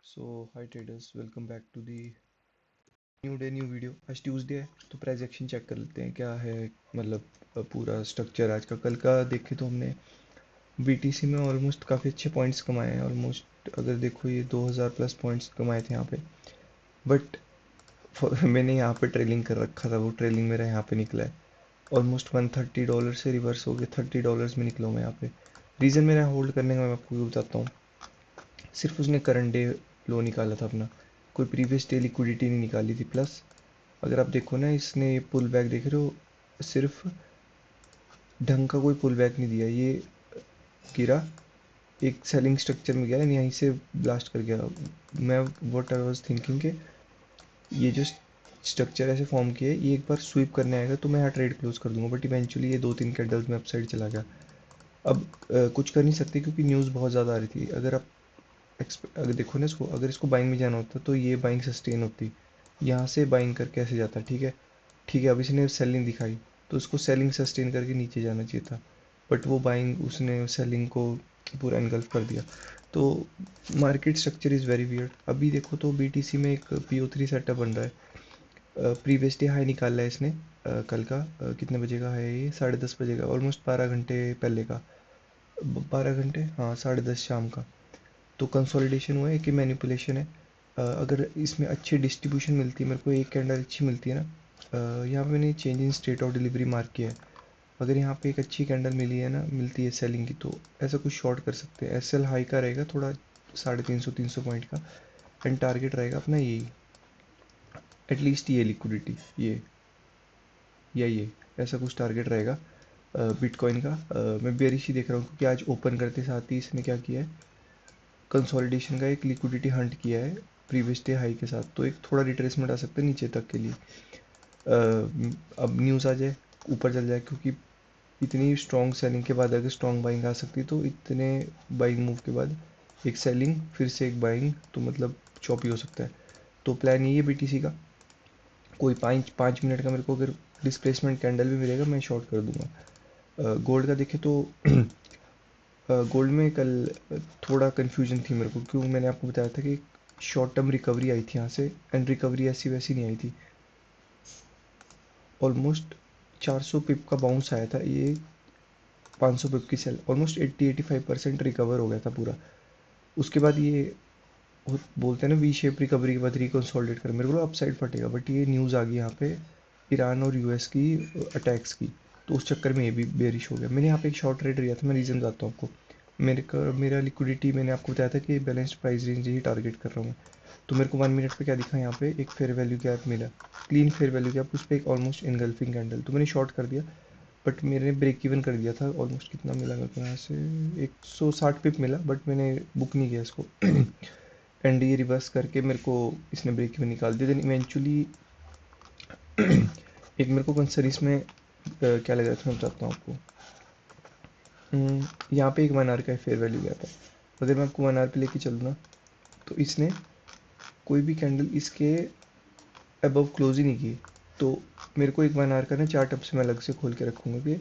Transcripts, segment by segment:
So hi traders, welcome back to the new day new video. आज Tuesday है तो price action check कर लेते हैं क्या है। मतलब पूरा स्ट्रक्चर आज का कल का देखें तो हमने बीटीसी में ऑलमोस्ट काफ़ी अच्छे पॉइंट्स कमाए हैं। ऑलमोस्ट अगर देखो ये 2000 प्लस पॉइंट्स कमाए थे यहाँ पे। बट मैंने यहाँ पे ट्रेलिंग कर रखा था, वो ट्रेलिंग मेरा यहाँ पे निकला है। ऑलमोस्ट $130 से रिवर्स हो गया, $30 में निकला हूँ मैं यहाँ पे। रीज़न मेरा होल्ड करने का मैं आपको बताता हूँ। सिर्फ उसने करंट डे लो निकाला था अपना, कोई प्रीवियस डे लिक्विडिटी नहीं निकाली थी। प्लस अगर आप देखो ना, इसने पुल बैक देख रहे हो, सिर्फ ढंग का कोई पुल बैक नहीं दिया। ये गिरा, एक सेलिंग स्ट्रक्चर में गया एंड यहीं से ब्लास्ट कर गया। मैं व्हाट आई वाज थिंकिंग के ये जो स्ट्रक्चर ऐसे फॉर्म किया है, ये एक बार स्वीप करने आएगा तो मैं यहाँ ट्रेड क्लोज कर दूंगा। बट इवेंचुअली ये 2-3 कैंडल्स में अपसाइड चला गया। अब कुछ कर नहीं सकते क्योंकि न्यूज़ बहुत ज़्यादा आ रही थी। अगर आप अगर देखो ना इसको, अगर इसको बाइंग में जाना होता तो ये बाइंग सस्टेन होती, यहाँ से बाइंग करके ऐसे जाता। ठीक है, ठीक है। अब इसने सेलिंग दिखाई तो उसको सेलिंग सस्टेन करके नीचे जाना चाहिए था। बट वो बाइंग, उसने सेलिंग को पूरा इनगल्फ कर दिया। तो market structure is very weird. अभी देखो तो बीटीसी में एक PO3 सेटअप बन रहा है। प्रीवियस डे हाई निकाला है इसने। कल का कितने बजे का है ये? 10:30 बजे का, ऑलमोस्ट 12 घंटे पहले का। 12 घंटे, हाँ, 10:30 शाम का। तो कंसोलिडेशन हुआ है कि मैनिपुलेशन है। अगर इसमें अच्छी डिस्ट्रीब्यूशन मिलती है, मेरे को एक कैंडल अच्छी मिलती है ना। यहाँ पे मैंने change in state of delivery mark किया है। अगर यहाँ पे एक अच्छी कैंडल मिली है ना, मिलती है सेलिंग की, तो ऐसा कुछ शॉर्ट कर सकते हैं। SL हाई का रहेगा थोड़ा, 350-300 पॉइंट का। एंड टारगेट रहेगा अपना यही, एटलीस्ट ये लिक्विडिटी, ये या ये, ऐसा कुछ टारगेट रहेगा बिटकॉइन का। मैं बेरिश ही देख रहा हूँ क्योंकि आज ओपन करते साथ ही इसने क्या किया है, कंसोलिडेशन का एक लिक्विडिटी हंट किया है प्रीवियस डे हाई के साथ। तो एक थोड़ा रिट्रेसमेंट आ सकता है नीचे तक के लिए। अब न्यूज़ आ जाए, ऊपर चल जाए, क्योंकि इतनी स्ट्रॉन्ग सेलिंग के बाद अगर स्ट्रॉन्ग बाइंग आ सकती है तो इतने बाइंग मूव के बाद एक सेलिंग फिर से एक बाइंग, तो मतलब चॉपी हो सकता है। तो प्लान यही है बीटीसी का, कोई 5 5 मिनट का मेरे को अगर डिस्प्लेसमेंट कैंडल भी मिलेगा मैं शॉर्ट कर दूंगा। गोल्ड का देखें तो गोल्ड में कल थोड़ा कन्फ्यूजन थी मेरे को, क्यों मैंने आपको बताया था कि शॉर्ट टर्म रिकवरी आई थी यहाँ से। एंड रिकवरी ऐसी वैसी नहीं आई थी। ऑलमोस्ट 400 पिप का बाउंस आया था, ये 500 पिप की सेल, ऑलमोस्ट 80-85% रिकवर हो गया था पूरा। उसके बाद ये बोलते हैं ना, वी शेप रिकवरी के बाद रिकंसोलिडेट कर, मेरे को अपसाइड फटेगा। बट ये न्यूज़ आ गई यहाँ पे ईरान और US की अटैक्स की, तो उस चक्कर में ये भी बेरिश हो गया। मैंने यहाँ पे एक शॉर्ट ट्रेड लिया था, मैं रीज़न बताता हूँ आपको। मेरा लिक्विडिटी मैंने आपको बताया था कि बैलेंस्ड प्राइस रेंज ही टारगेट कर रहा हूँ मैं। तो मेरे को 1 मिनट पे क्या दिखा, यहाँ पे एक फेयर वैल्यू गैप मिला, क्लीन फेयर वैल्यू गैप, उस पर एक ऑलमोस्ट इनगल्फिंग कैंडल, तो मैंने शॉर्ट कर दिया। बट मैंने ब्रेक इवन कर दिया था। ऑलमोस्ट कितना मिला मेरे को यहाँ से, 160 पिप मिला, बट मैंने बुक नहीं किया इसको। एंड ये रिवर्स करके मेरे को इसने ब्रेक इवन निकाल दिया। देन इवेंचुअली एक मेरे को कंसर्न इसमें क्या लग रहा था, मैं बताता हूँ आपको। यहाँ पे एक 1 आवर का फेयर वैल्यू गया था। अगर मैं आपको 1 आवर पे लेके चलूँ ना, तो इसने कोई भी कैंडल इसके अबव क्लोज ही नहीं की। तो मेरे को एक 1 आवर का ना चार्ट अब से मैं अलग से खोल के रखूँगा कि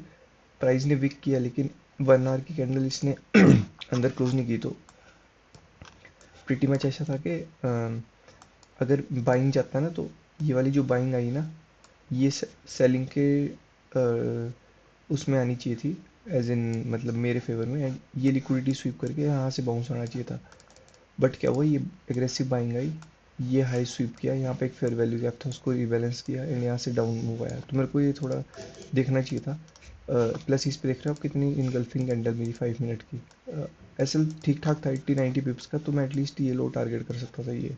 प्राइस ने विक किया, लेकिन 1 आवर की कैंडल इसने अंदर क्लोज नहीं की। तो प्रीटी मच ऐसा था कि अगर बाइंग जाता ना, तो ये वाली जो बाइंग आई ना, ये सेलिंग के उसमें आनी चाहिए थी, एज इन मतलब मेरे फेवर में। एंड ये लिक्विडिटी स्वीप करके यहाँ से बाउंस आना चाहिए था। बट क्या हुआ, ये एग्रेसिव बाइंग आई, ये हाई स्वीप किया, यहाँ पे एक फेयर वैल्यू गैप था, उसको रिबैलेंस किया एंड यहाँ से डाउन मूव आया। तो मेरे को ये थोड़ा देखना चाहिए था। प्लस इस पे देख रहे हो आप कितनी इनगल्फिंग कैंडल मेरी 5 मिनट की। एसएल ठीक ठाक था 80-90 पिप्स का, तो मैं एटलीस्ट ये लो टारगेट कर सकता था ये।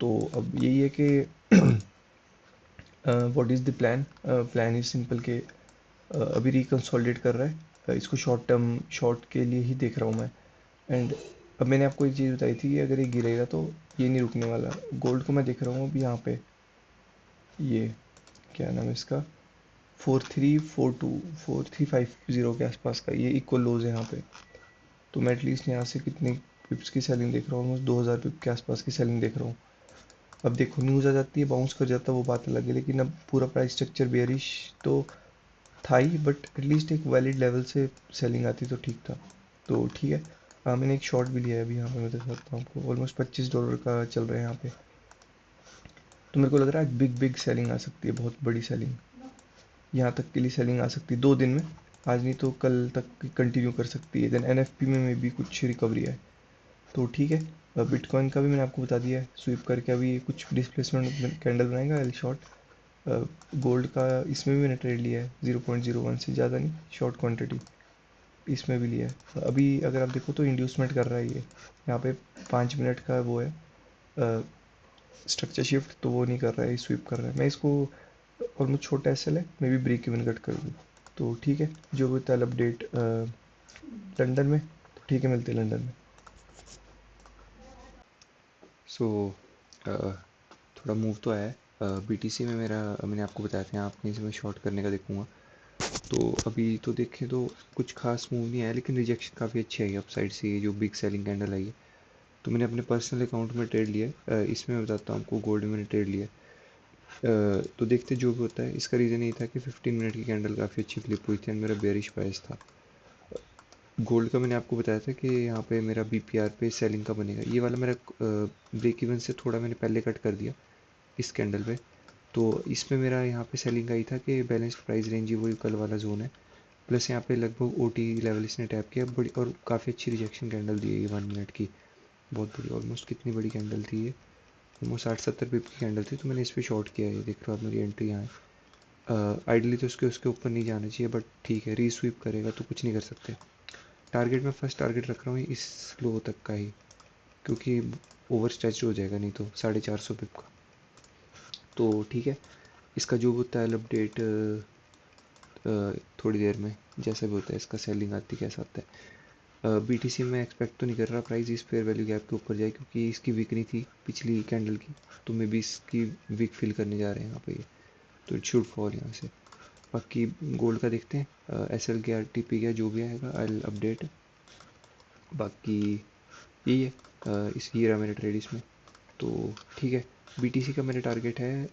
तो अब यही है कि what is the plan. Plan is simple के अभी रिकंसोलिडेट कर रहा है। इसको शॉर्ट टर्म शॉर्ट के लिए ही देख रहा हूँ मैं। एंड अब मैंने आपको एक चीज़ बताई थी कि अगर ये गिरेगा तो ये नहीं रुकने वाला। गोल्ड को मैं देख रहा हूँ अभी यहाँ पे, ये क्या नाम है इसका, 4342 4350 के आसपास का ये इक्वल लोज है यहाँ पे। तो मैं एटलीस्ट यहाँ से कितनी पिप्स की सेलिंग देख रहा हूँ, ऑलमोस्ट 2000 पिप के आसपास की सेलिंग देख रहा हूँ। अब देखो न्यूज़ आ जाती है, बाउंस कर जाता है, वो बात अलग है, लेकिन अब पूरा प्राइस स्ट्रक्चर बेयरिश तो था ही, बट एटलीस्ट एक वैलिड लेवल से सेलिंग आती तो ठीक था। तो ठीक है, हाँ, मैंने एक शॉर्ट भी लिया है अभी यहाँ पे, मैं दिखा सकता हूँ आपको, ऑलमोस्ट $25 का चल रहा है यहाँ पे। तो मेरे को लग रहा है बिग बिग सेलिंग आ सकती है, बहुत बड़ी सेलिंग। यहाँ तक के लिए सेलिंग आ सकती है 2 दिन में, आज नहीं तो कल तक कंटिन्यू कर सकती है। देन एनएफपी में भी कुछ रिकवरी है, तो ठीक है। बिटकॉइन का भी मैंने आपको बता दिया है, स्वीप करके अभी कुछ डिस्प्लेसमेंट कैंडल बनाएगा एल शॉर्ट। गोल्ड का इसमें भी मैंने ट्रेड लिया है 0.01 से, ज़्यादा नहीं, शॉर्ट क्वांटिटी इसमें भी लिया है। अभी अगर आप देखो तो इंड्यूसमेंट कर रहा है ये, यहाँ पे 5 मिनट का वो है स्ट्रक्चर शिफ्ट, तो वो नहीं कर रहा है, स्वीप कर रहा है। मैं इसको, और मुझे छोटा एसएल है, मैं भी ब्रेक इवन कट कर दूँ। तो ठीक है, जो भी होता है अपडेट लंदन में, तो ठीक है, मिलते हैं लंदन में। सो थोड़ा मूव तो आया है बीटीसी में मेरा। मैंने आपको बताया था यहाँ अपने से मैं शॉर्ट करने का देखूंगा। तो अभी तो देखें तो कुछ खास मूव नहीं आया, लेकिन रिजेक्शन काफ़ी अच्छी आई अपसाइड से, ये जो बिग सेलिंग कैंडल आई है। तो मैंने अपने पर्सनल अकाउंट में ट्रेड लिया है। इसमें मैं बताता हूँ आपको, गोल्ड में मैंने ट्रेड लिया है। तो देखते जो भी होता है। इसका रीज़न ये था कि 15 मिनट की कैंडल काफ़ी अच्छी क्लिप हुई थी एंड मेरा बेरिश प्राइस था। गोल्ड का मैंने आपको बताया था कि यहाँ पे मेरा बीपीआर पे सेलिंग का बनेगा। ये वाला मेरा ब्रेक इवन से थोड़ा मैंने पहले कट कर दिया इस कैंडल पे। तो इसमें मेरा यहाँ पे सेलिंग आई था कि बैलेंस्ड प्राइस रेंज ही वही कल वाला जोन है। प्लस यहाँ पे लगभग ओटी लेवल इसने टैप किया बड़ी, और काफ़ी अच्छी रिजेक्शन कैंडल दी है ये 1 मिनट की। बहुत बड़ी, ऑलमोस्ट कितनी बड़ी कैंडल थी ये, ऑलमोस्ट 60-70 पिप की कैंडल थी। तो मैंने इस पर शॉर्ट किया है, ये देख रहे हो आप मेरी एंट्री यहाँ है। आइडली तो उसके उसके ऊपर नहीं जाना चाहिए, बट ठीक है, रीस्वीप करेगा तो कुछ नहीं कर सकते। टारगेट में फर्स्ट टारगेट रख रहा हूँ इस लो तक का ही, क्योंकि ओवर स्ट्रेच हो जाएगा नहीं तो 450 पिप का। तो ठीक है, इसका जो होता है अपडेट थोड़ी देर में, जैसा भी होता है इसका सेलिंग आती कैसा आता है। बीटीसी में एक्सपेक्ट तो नहीं कर रहा प्राइस इस फेयर वैल्यू गैप के ऊपर जाए, क्योंकि इसकी वीक नहीं थी पिछली कैंडल की। तो मे भी इसकी वीक फिल करने जा रहे हैं यहाँ पे ये, तो इट शुड फॉल यहाँ से। बाकी गोल्ड का देखते हैं, एस एल के आर टी पी का जो भी आएगा आई अपडेट। बाकी यही है, इस ये रहा मेरा ट्रेड इसमें। तो ठीक है, बीटीसी का मेरा टारगेट है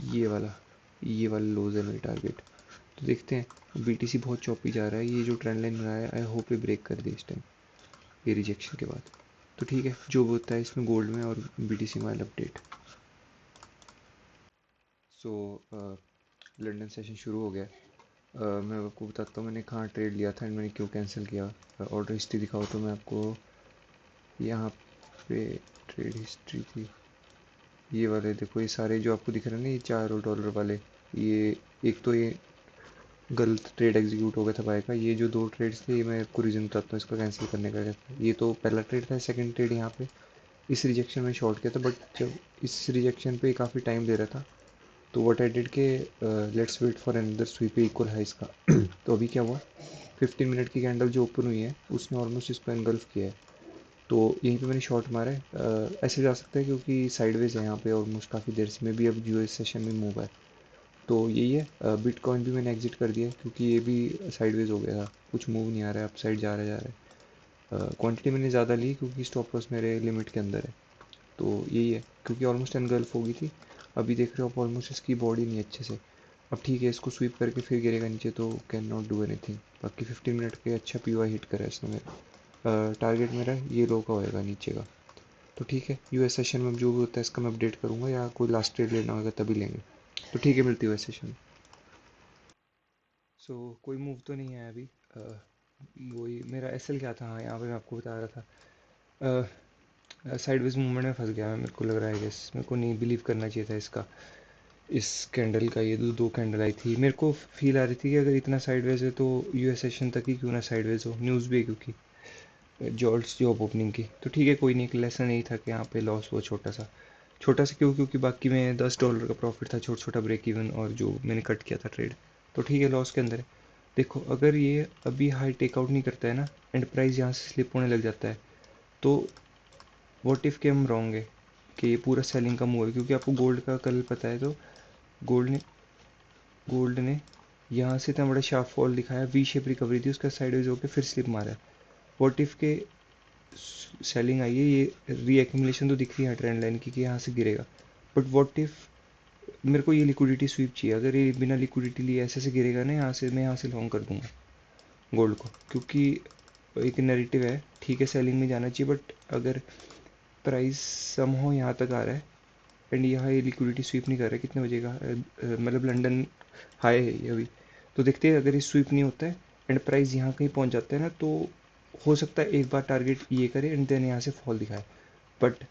ये वाला, ये वाला लोज है मेरे टारगेट। तो देखते हैं, बीटीसी बहुत चौपी जा रहा है, ये जो ट्रेंड लाइन बनाया है आई होप ये ब्रेक कर दे इस टाइम, ये रिजेक्शन के बाद। तो ठीक है, जो भी होता है इसमें गोल्ड में और बीटीसी में अपडेट। सो लंदन सेशन शुरू हो गया। मैं आपको बताता हूँ मैंने कहाँ ट्रेड लिया था एंड मैंने क्यों कैंसिल किया। ऑर्डर हिस्ट्री दिखाओ तो मैं आपको, यहाँ पे ट्रेड हिस्ट्री थी ये वाले, देखो ये सारे जो आपको दिख रहे हैं ना, ये $4 वाले, ये एक तो ये गलत ट्रेड एग्जीक्यूट हो गया था बाय का। ये जो दो ट्रेड्स थे, ये मैं आपको रीज़न बताता हूँ इसका कैंसिल करने का क्या था। ये तो पहला ट्रेड था, सेकंड ट्रेड यहाँ पे इस रिजेक्शन में शॉर्ट किया था, बट जब इस रिजेक्शन पे काफ़ी टाइम दे रहा था, तो व्हाट आई डिड के let's wait for another sweep equal है इसका। तो अभी क्या हुआ, 15 मिनट की कैंडल जो ओपन हुई है उसने ऑलमोस्ट इसको एंगल्फ किया है। तो यहीं पे मैंने शॉर्ट मारा है। ऐसे जा सकता है क्योंकि साइडवेज है यहाँ पे ऑलमोस्ट काफ़ी देर से, में भी अब यूएस सेशन में मूव है। तो यही है, बिटकॉइन भी मैंने एग्जिट कर दिया है क्योंकि ये भी साइडवेज हो गया था, कुछ मूव नहीं आ रहा है, अपसाइड जा रहा है। क्वांटिटी मैंने ज़्यादा ली क्योंकि स्टॉप लॉस मेरे लिमिट के अंदर है। तो यही है, क्योंकि ऑलमोस्ट एनगल्फ हो गई थी। अभी देख रहे हो आप ऑलमोस्ट इसकी बॉडी नहीं अच्छे से। अब ठीक है, इसको स्वीप करके फिर गिरेगा नीचे तो कैन नॉट डू एनीथिंग। बाकी 15 मिनट के अच्छा पीवाई हिट करा है इसने मेरा। टारगेट मेरा ये लो का होएगा नीचे का। तो ठीक है, यूएस सेशन में जो भी होता है इसका मैं अपडेट करूँगा, या कोई लास्ट ट्रेड लेना होगा तभी लेंगे। तो ठीक है, मिलती है यूएस सेशन में। सो कोई मूव तो नहीं है अभी। वही मेरा एसएल क्या था, हाँ यहाँ पे मैं आपको बता रहा था। साइडवेज मूवमेंट में फंस गया मैं, मेरे को लग रहा है गेस, मेरे को नहीं बिलीव करना चाहिए था इसका, इस कैंडल का। ये दो कैंडल आई थी, मेरे को फील आ रही थी कि अगर इतना साइडवेज है तो यूएस सेशन तक ही क्यों ना साइडवेज हो, न्यूज़ भी है क्योंकि जॉल्ट्स जॉब ओपनिंग की। तो ठीक है, कोई नहीं, एक लेसन यही था कि यहाँ पे लॉस हुआ छोटा सा। छोटा सा क्यों, क्योंकि बाकी में $10 का प्रॉफिट था, छोटा छोटा ब्रेक इवन, और जो मैंने कट किया था ट्रेड। तो ठीक है, लॉस के अंदर है। देखो अगर ये अभी हाई टेकआउट नहीं करता है ना, एंड प्राइस यहाँ से स्लिप होने लग जाता है, तो व्हाट इफ़ के हम रॉन्ग है कि ये पूरा सेलिंग का मूव है। क्योंकि आपको गोल्ड का कल पता है, तो गोल्ड ने गोल्ड ने यहाँ से इतना बड़ा शार्प फॉल दिखाया, वी शेप रिकवरी थी, उसका साइडवेज होकर फिर स्लिप मारा है। व्हाट इफ़ के सेलिंग आई है, ये रीएक्यूमुलेशन तो दिख रही है ट्रेंड लाइन की कि यहाँ से गिरेगा, बट व्हाट इफ़ मेरे को ये लिक्विडिटी स्वीप चाहिए। अगर ये बिना लिक्विडिटी लिए ऐसे से गिरेगा ना यहाँ से, मैं यहाँ से लॉन्ग कर दूंगा गोल्ड को, क्योंकि एक नैरेटिव है, ठीक है सेलिंग में जाना चाहिए, बट अगर प्राइस समहाउ यहाँ तक आ रहा है एंड यहाँ ये लिक्विडिटी स्वीप नहीं कर रहा है, कितने बजे का मतलब लंदन हाई है ये अभी, तो देखते हैं अगर ये स्वीप नहीं होता है एंड प्राइस यहाँ कहीं पहुँच जाता है ना, तो हो सकता है एक बार टारगेट ये करे एंड देन यहाँ से फॉल दिखाए, बट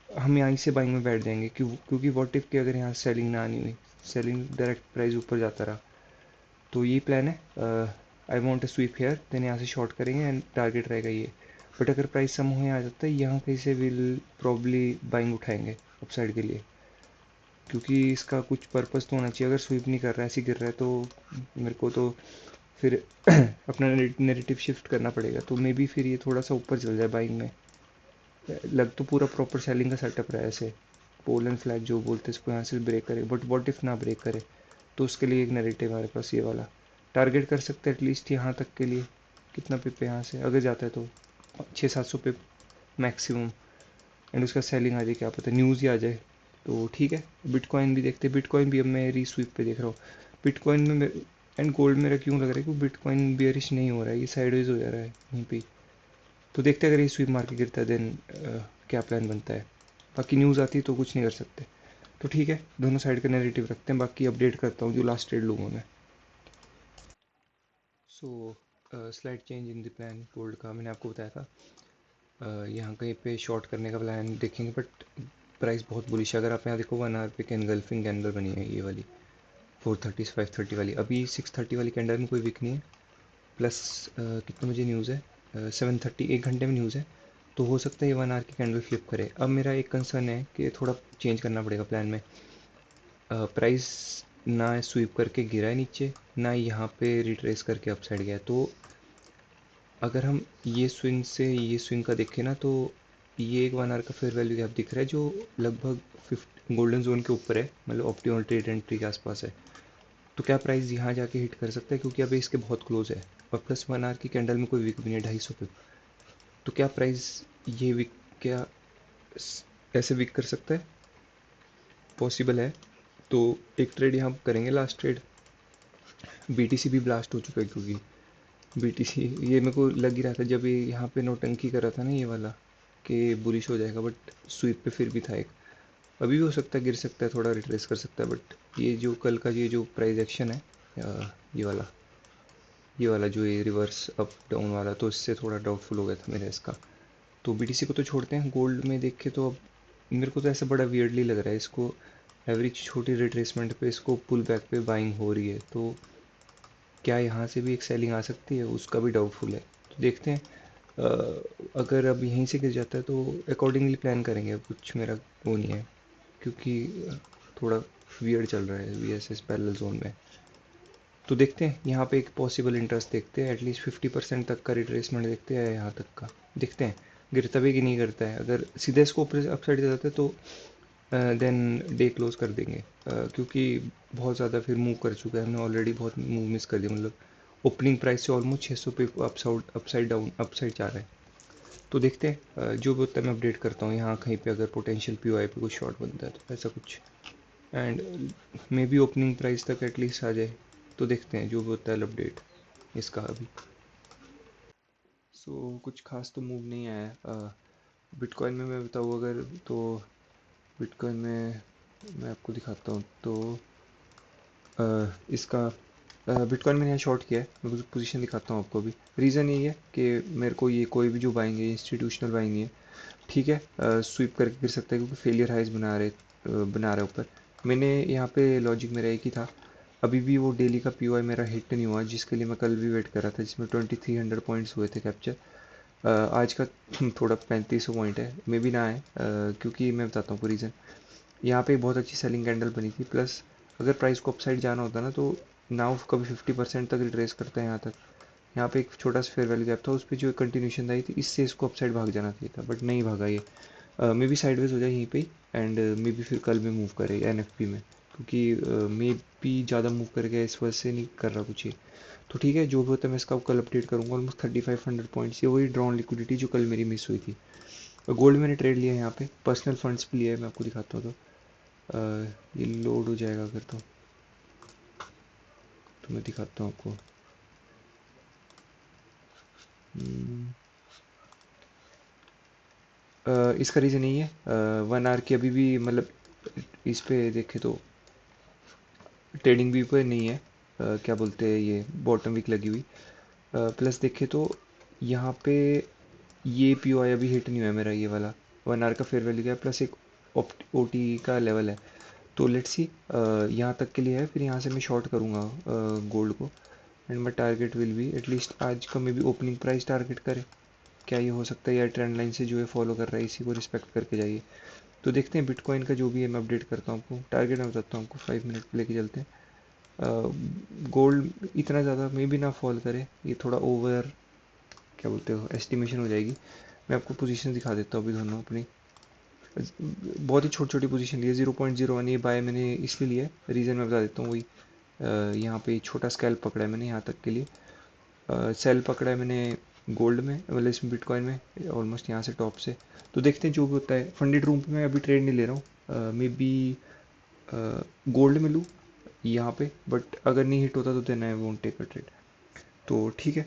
हम यहाँ से बाइंग में बैठ जाएंगे क्योंकि व्हाट इफ के अगर यहाँ सेलिंग ना आनी हुई, सेलिंग डायरेक्ट प्राइस ऊपर जाता रहा, तो ये प्लान है। I want a sweep here, then यहाँ से शॉर्ट करेंगे एंड टारगेट रहेगा ये, बट अगर प्राइस सम हो आ जाता है यहाँ कहीं से विल प्रॉब्ली बाइंग उठाएंगे अपसाइड के लिए, क्योंकि इसका कुछ पर्पस तो होना चाहिए। अगर स्वीप नहीं कर रहा है, ऐसे गिर रहा है, तो मेरे को तो फिर अपना नेरेटिव शिफ्ट करना पड़ेगा, तो मे बी फिर ये थोड़ा सा ऊपर चल जाए बाइंग में। लग तो पूरा प्रॉपर सेलिंग का सेटअप रहा है ऐसे, पोल एंड फ्लैग जो बोलते हैं इसको, यहाँ से ब्रेक करे, बट व्हाट इफ ना ब्रेक करे, तो उसके लिए एक नैरेटिव हमारे पास ये वाला टारगेट कर सकते हैं एटलीस्ट यहाँ तक के लिए। कितना पिप है यहाँ से अगर जाता है तो 600-700 पिप मैक्सिमम, एंड उसका सेलिंग आ जाए, क्या पता न्यूज़ ही आ जाए, तो ठीक है। बिटकॉइन भी देखते हैं, बिटकॉइन भी अब मैं रीस्वीप पे देख रहा हूँ। बिटकॉइन में एंड गोल्ड मेरा क्यों लग रहा है कि बिटकॉइन बियरिश नहीं हो रहा है, ये साइडवेज हो जा रहा है यहीं पे, तो देखते हैं अगर ये स्वीप मार के गिरता है देन क्या प्लान बनता है। बाकी न्यूज़ आती है तो कुछ नहीं कर सकते, तो ठीक है दोनों साइड का नैरेटिव रखते हैं, बाकी अपडेट करता हूँ जो लास्ट ट्रेड लूँगा मैं। So slide change in the plan gold का मैंने आपको बताया था। यहाँ कहीं पे शॉर्ट करने का प्लान देखेंगे, बट प्राइस बहुत बुलिश है। अगर आप यहाँ देखो 1 आवर पे कैनगल्फिंग कैंडल बनी है ये वाली 4:30 से 5:30 वाली, अभी 6:30 वाली कैंडल में कोई विक नहीं है, प्लस कितने बजे न्यूज़ है, 7:30, 1 घंटे में न्यूज़ है, तो हो सकता है ये 1 आवर की कैंडल फ्लिप करे। अब मेरा एक कंसर्न है कि थोड़ा चेंज करना पड़ेगा प्लान में। प्राइस ना स्वीप करके गिरा है नीचे, ना यहाँ पे रिट्रेस करके अपसाइड गया है, तो अगर हम ये स्विंग से ये स्विंग का देखें ना, तो ये एक 1 आवर का फेयर वैल्यू गैप दिख रहा है जो लगभग 50 गोल्डन जोन के ऊपर है, मतलब ऑप्टिमल ट्रेड एंट्री के आसपास है। तो क्या प्राइस यहाँ जाके हिट कर सकता है, क्योंकि अभी इसके बहुत क्लोज है, और प्लस 1 आवर की कैंडल में कोई विक भी नहीं है, 250 पे, तो क्या प्राइस ये विक, क्या ऐसे विक कर सकता है, पॉसिबल है। तो एक ट्रेड यहाँ करेंगे, लास्ट ट्रेड। बीटीसी भी ब्लास्ट हो चुका है, क्योंकि बीटीसी ये मेरे को लग ही रहा था जब ये यहाँ पे नोटंकी कर रहा था ना ये वाला, कि बुलिश हो जाएगा, बट स्वीप पे फिर भी था एक। अभी भी हो सकता है गिर सकता है, थोड़ा रिट्रेस कर सकता है, बट ये जो कल का ये जो प्राइस एक्शन है, ये वाला, ये वाला जो ये रिवर्स अप डाउन वाला, तो इससे थोड़ा डाउटफुल हो गया था मेरा इसका। तो बीटीसी को तो छोड़ते हैं, गोल्ड में देखे तो अब मेरे को तो ऐसा बड़ा वियर्डली लग रहा है इसको, एवरेज छोटी रिट्रेसमेंट पे इसको पुल बैक पे बाइंग हो रही है, तो क्या यहाँ से भी एक सेलिंग आ सकती है, उसका भी डाउटफुल है, तो देखते हैं। अगर अब यहीं से गिर जाता है तो अकॉर्डिंगली प्लान करेंगे, अब कुछ मेरा वो नहीं है, क्योंकि थोड़ा वियर्ड चल रहा है V S S parallel zone में। तो देखते हैं यहाँ पे एक पॉसिबल इंटरेस्ट देखते हैं, एटलीस्ट 50% तक का रिट्रेसमेंट देखते हैं, यहाँ तक का देखते हैं गिरता भी कि नहीं गिरता है। अगर सीधे इसको ऊपर अपसाइड जाता है तो देन डे क्लोज कर देंगे, क्योंकि बहुत ज़्यादा फिर मूव कर चुका है, हमने ऑलरेडी बहुत मूव मिस कर दिया, मतलब ओपनिंग प्राइस से ऑलमोस्ट 600 पे अपसाइड डाउन अपसाइड जा रहा है। तो देखते हैं, जो भी होता है मैं अपडेट करता हूँ, यहाँ कहीं पे अगर पोटेंशियल पी पे कुछ शॉर्ट बनता है तो ऐसा कुछ, and may be opening price तक एटलीस्ट आ जाए, तो देखते हैं जो भी होता है अपडेट इसका अभी। सो कुछ खास तो मूव नहीं आया बिटकॉइन में, मैं बताऊँ अगर, तो बिटकॉइन में मैं आपको दिखाता हूँ, तो इसका बिटकॉइन मैंने यहाँ शॉर्ट किया है, मैं पोजीशन दिखाता हूँ आपको अभी। रीज़न यही है कि मेरे को ये कोई भी जो बाइंग है इंस्टीट्यूशनल बाइंग है, ठीक है, स्वीप करके गिर सकता है क्योंकि फेलियर हाइज बना रहा है ऊपर। मैंने यहाँ पे लॉजिक मेरा एक ही था, अभी भी वो डेली का पी मेरा हिट नहीं हुआ, जिसके लिए मैं कल भी वेट कर रहा था, जिसमें 2300 पॉइंट्स हुए थे कैप्चर। आज का थोड़ा 3500 पॉइंट है, मे भी ना आए, क्योंकि मैं बताता हूँ रीज़न। यहाँ पे एक बहुत अच्छी सेलिंग कैंडल बनी थी, प्लस अगर प्राइस को अपसाइड जाना होता ना, तो नाउ कभी 50% तक रिट्रेस करता है यहाँ तक। यहाँ पे एक छोटा सा फेयर वैल्यू गैप था, उस पर जो कंटिन्यूशन आई थी, इससे इसको अपसाइड भाग जाना चाहिए था, बट नहीं भागा ये। मे बी साइडवेज हो जाए यहीं पे, एंड मे बी फिर कल में मूव करे एनएफपी में, क्योंकि मे बी ज़्यादा मूव कर गया इस वजह से नहीं कर रहा कुछ ये। तो ठीक है, जो भी होता है मैं इसका कल अपडेट करूँगा। ऑलमोस्ट 3500 पॉइंट्स, ये वही ड्रॉन लिक्विडिटी जो कल मेरी मिस हुई थी। गोल्ड मैंने ट्रेड लिया है यहाँ पे, पर्सनल फंड्स भी लिया है, मैं आपको दिखाता हूँ। तो ये लोड हो जाएगा अगर, तो मैं दिखाता हूँ आपको। हम्म, इसका रीज़न यही है, 1 आवर की अभी भी मतलब इस पे देखे तो ट्रेडिंग व्यू पे नहीं है, क्या बोलते हैं ये बॉटम वीक लगी हुई। प्लस देखे तो यहाँ पे ये पी ओ आई अभी हिट नहीं हुआ है मेरा ये वाला, 1 आवर का फेयर वैल्यू गया प्लस एक ओ टी का लेवल है। तो लेट्स सी, यहाँ तक के लिए है, फिर यहाँ से मैं शॉर्ट करूँगा गोल्ड को। And my target will be at least आज का may be opening price target करे। क्या ये हो सकता है, या ट्रेंड लाइन से जो है फॉलो कर रहा है इसी को रिस्पेक्ट करके जाइए। तो देखते हैं बिटकॉइन का जो भी है मैं अपडेट करता हूँ आपको, टारगेट मैं बताता हूँ आपको, 5 मिनट पे लेके चलते हैं। गोल्ड इतना ज़्यादा मे भी ना फॉल करे, ये थोड़ा ओवर क्या बोलते हो एस्टिमेशन हो जाएगी। मैं आपको पोजीशन दिखा देता हूँ अभी दोनों अपनी, बहुत ही छोटी छोटी पोजीशन ली है। 0.01 ये बाय मैंने इसलिए लिया है, रीज़न मैं बता देता हूँ वही। यहाँ पे छोटा स्कैल्प पकड़ा है मैंने यहाँ तक के लिए, सेल पकड़ा है मैंने गोल्ड में, मतलब इसमें बिटकॉइन में ऑलमोस्ट यहाँ से टॉप से। तो देखते हैं जो भी होता है। फंडेड रूम पे मैं अभी ट्रेड नहीं ले रहा हूँ, मे बी गोल्ड में लूँ यहाँ पे, बट अगर नहीं हिट होता तो then I won't take a trade. तो ठीक है,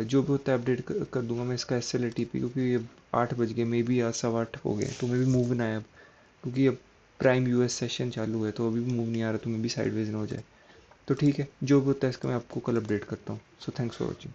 जो भी होता है अपडेट कर दूंगा मैं इसका एस एल टी पी, क्योंकि ये 8 बज गए, मे बी आज 8:15 हो गए, तो मे भी मूव ना आए अब, क्योंकि अब प्राइम यूएस सेशन चालू है, तो अभी भी मूव नहीं आ रहा, तो मे भी साइडवेज ना हो जाए। तो ठीक है, जो भी होता है इसका मैं आपको कल अपडेट करता हूँ। So thanks for watching.